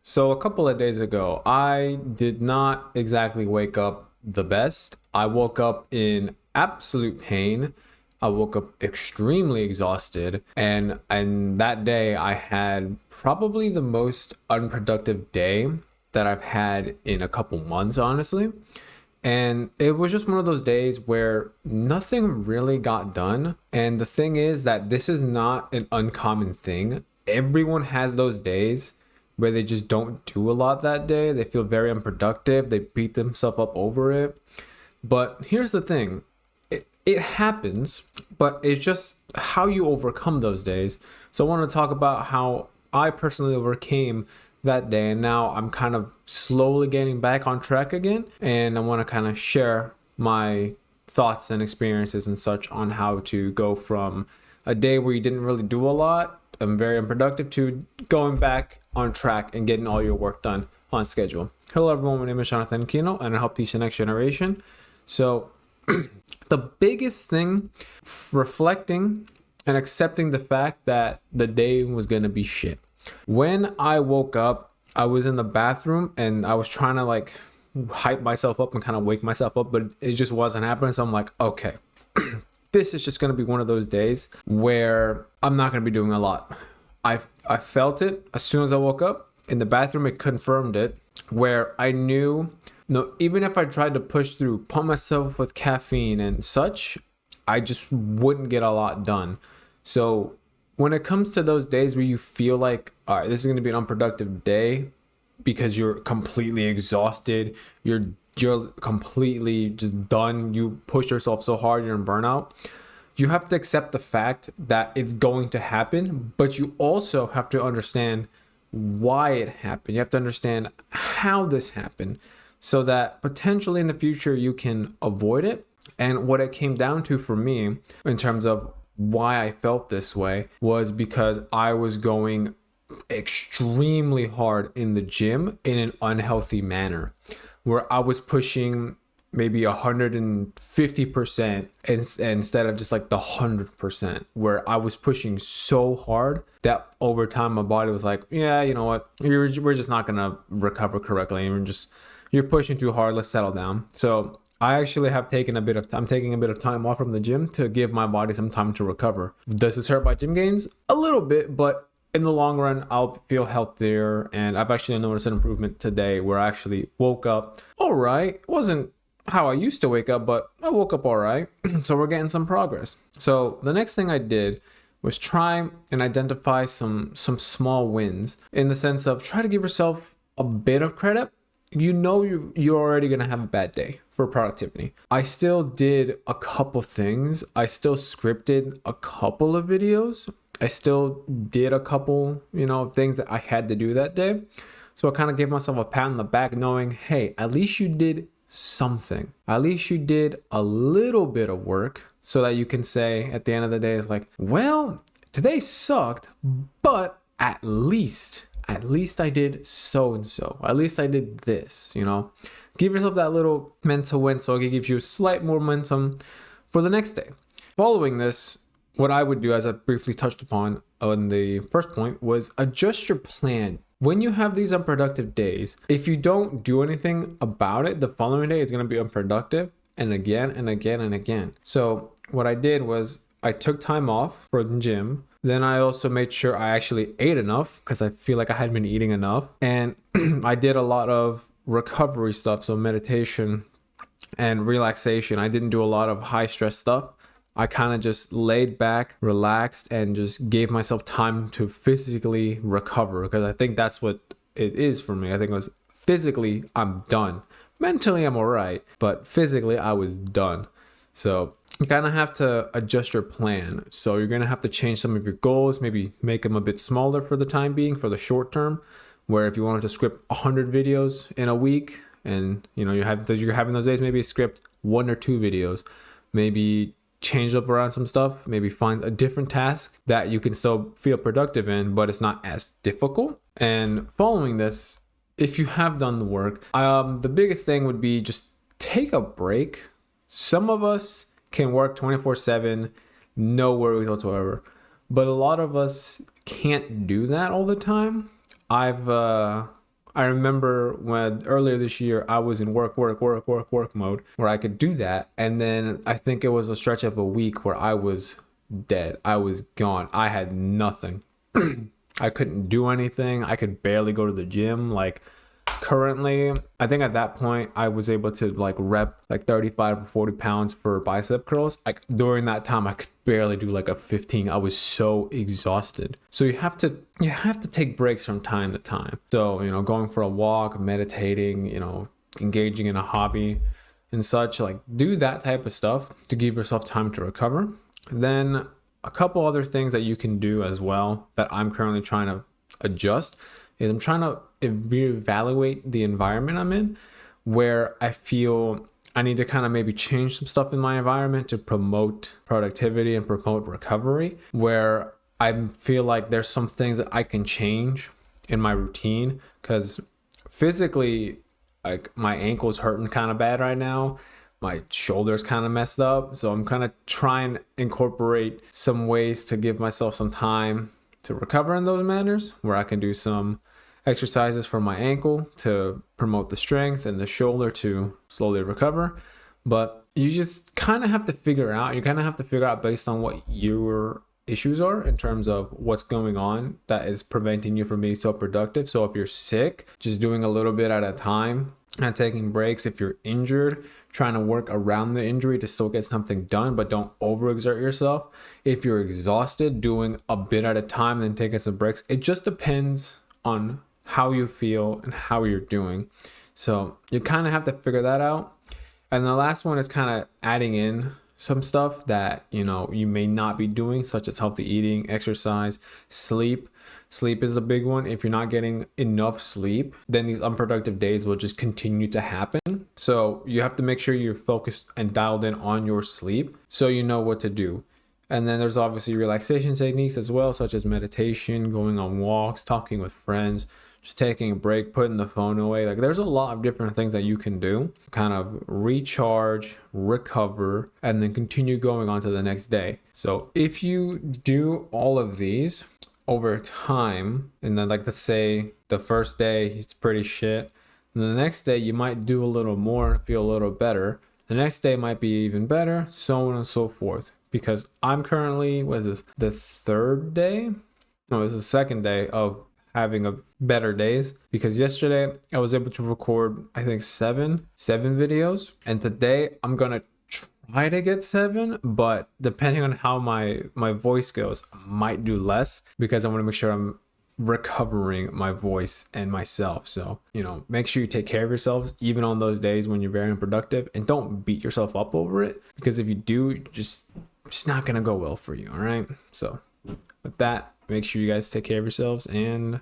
So a couple of days ago, I did not exactly wake up the best. I woke up in absolute pain. I woke up extremely exhausted, and that day I had probably the most unproductive day that I've had in a couple months, honestly. And it was just one of those days where nothing really got done. And the thing is that this is not an uncommon thing. Everyone has those days where they just don't do a lot that day. They feel very unproductive. They beat themselves up over it. But here's the thing. It happens, but it's just how you overcome those days. So I want to talk about how I personally overcame that day, and now I'm kind of slowly getting back on track again, and I want to kind of share my thoughts and experiences and such on how to go from a day where you didn't really do a lot and very unproductive to going back on track and getting all your work done on schedule. Hello everyone, my name is Jonathan Kino and I help teach the next generation. So the biggest thing, reflecting and accepting the fact that the day was going to be shit. When I woke up, I was in the bathroom and I was trying to like hype myself up and kind of wake myself up, but it just wasn't happening. So I'm like, okay, this is just going to be one of those days where I'm not going to be doing a lot. I felt it as soon as I woke up in the bathroom. It confirmed it, where I knew, no, even if I tried to push through, pump myself with caffeine and such, I just wouldn't get a lot done. So when it comes to those days where you feel like, all right, this is going to be an unproductive day because you're completely exhausted, you're completely just done, you push yourself so hard, you're in burnout, you have to accept the fact that it's going to happen, but you also have to understand why it happened. You have to understand how this happened so that potentially in the future you can avoid it. And what it came down to for me in terms of why I felt this way was because I was going extremely hard in the gym in an unhealthy manner, where I was pushing maybe 150% instead of just like the 100%, where I was pushing so hard that over time my body was like, yeah, you know what, we're just not gonna recover correctly, and you're pushing too hard, let's settle down. So I actually have taking a bit of time off from the gym to give my body some time to recover. Does this hurt my gym gains? A little bit, but in the long run, I'll feel healthier. And I've actually noticed an improvement today where I actually woke up all right. It wasn't how I used to wake up, but I woke up all right. So we're getting some progress. So the next thing I did was try and identify some small wins, in the sense of try to give yourself a bit of credit. You know you're already going to have a bad day for productivity. I still did a couple things. I still scripted a couple of videos. I still did a couple, things that I had to do that day. So I kind of gave myself a pat on the back knowing, hey, at least you did something. At least you did a little bit of work, so that you can say at the end of the day, it's like, well, today sucked, but at least I did so and so. At least I did this, Give yourself that little mental win so it gives you slight momentum for the next day. Following this, what I would do, as I briefly touched upon on the first point, was adjust your plan. When you have these unproductive days, if you don't do anything about it, the following day is going to be unproductive, and again and again and again. So what I did was I took time off from the gym. Then I also made sure I actually ate enough, because I feel like I hadn't been eating enough. And I did a lot of recovery stuff, so meditation and relaxation. I didn't do a lot of high stress stuff. I kind of just laid back, relaxed, and just gave myself time to physically recover, because I think that's what it is for me. I think it was physically, I'm done. Mentally, I'm all right, but physically, I was done. So you kind of have to adjust your plan. So you're going to have to change some of your goals, maybe make them a bit smaller for the time being, for the short term, where if you wanted to script 100 videos in a week, and you're having those days, maybe script 1 or 2 videos, maybe change up around some stuff, maybe find a different task that you can still feel productive in, but it's not as difficult. And following this, if you have done the work, the biggest thing would be just take a break. Some of us can work 24/7, no worries whatsoever, but a lot of us can't do that all the time. I've I remember when earlier this year I was in work mode where I could do that. And then I think it was a stretch of a week where I was dead. I was gone. I had nothing. I couldn't do anything. I could barely go to the gym. Like currently, I think at that point I was able to like rep like 35 or 40 pounds for bicep curls. Like during that time I could barely do like a 15. I was so exhausted. So you have to take breaks from time to time. So, you know, going for a walk, meditating, you know, engaging in a hobby and such, like do that type of stuff to give yourself time to recover. Then a couple other things that you can do as well that I'm currently trying to adjust is I'm trying to reevaluate the environment I'm in, where I feel I need to kind of maybe change some stuff in my environment to promote productivity and promote recovery, where I feel like there's some things that I can change in my routine, because physically, like my ankle's hurting kind of bad right now. My shoulder's kind of messed up. So I'm kind of trying to incorporate some ways to give myself some time to recover in those manners, where I can do some exercises for my ankle to promote the strength and the shoulder to slowly recover. But you just kind of have to figure out based on what your issues are in terms of what's going on that is preventing you from being so productive. So if you're sick, just doing a little bit at a time and taking breaks. If you're injured, trying to work around the injury to still get something done, but don't overexert yourself. If you're exhausted, doing a bit at a time, then taking some breaks. It just depends on how you feel and how you're doing. So you kind of have to figure that out. And the last one is kind of adding in some stuff that, you know, you may not be doing, such as healthy eating, exercise, sleep. Sleep is a big one. If you're not getting enough sleep, then these unproductive days will just continue to happen. So you have to make sure you're focused and dialed in on your sleep so you know what to do. And then there's obviously relaxation techniques as well, such as meditation, going on walks, talking with friends, just taking a break, putting the phone away. Like there's a lot of different things that you can do, kind of recharge, recover, and then continue going on to the next day. So if you do all of these over time, and then like let's say the first day it's pretty shit, and the next day you might do a little more, feel a little better. The next day might be even better, so on and so forth. Because I'm currently, what is this, the third day? No, it's the second day of having a better days, because yesterday I was able to record I think seven videos, and today I'm gonna try to get 7, but depending on how my voice goes, I might do less, because I want to make sure I'm recovering my voice and myself. So, you know, make sure you take care of yourselves even on those days when you're very unproductive, and don't beat yourself up over it, because if you do, it's not gonna go well for you. All right, so with that, make sure you guys take care of yourselves, and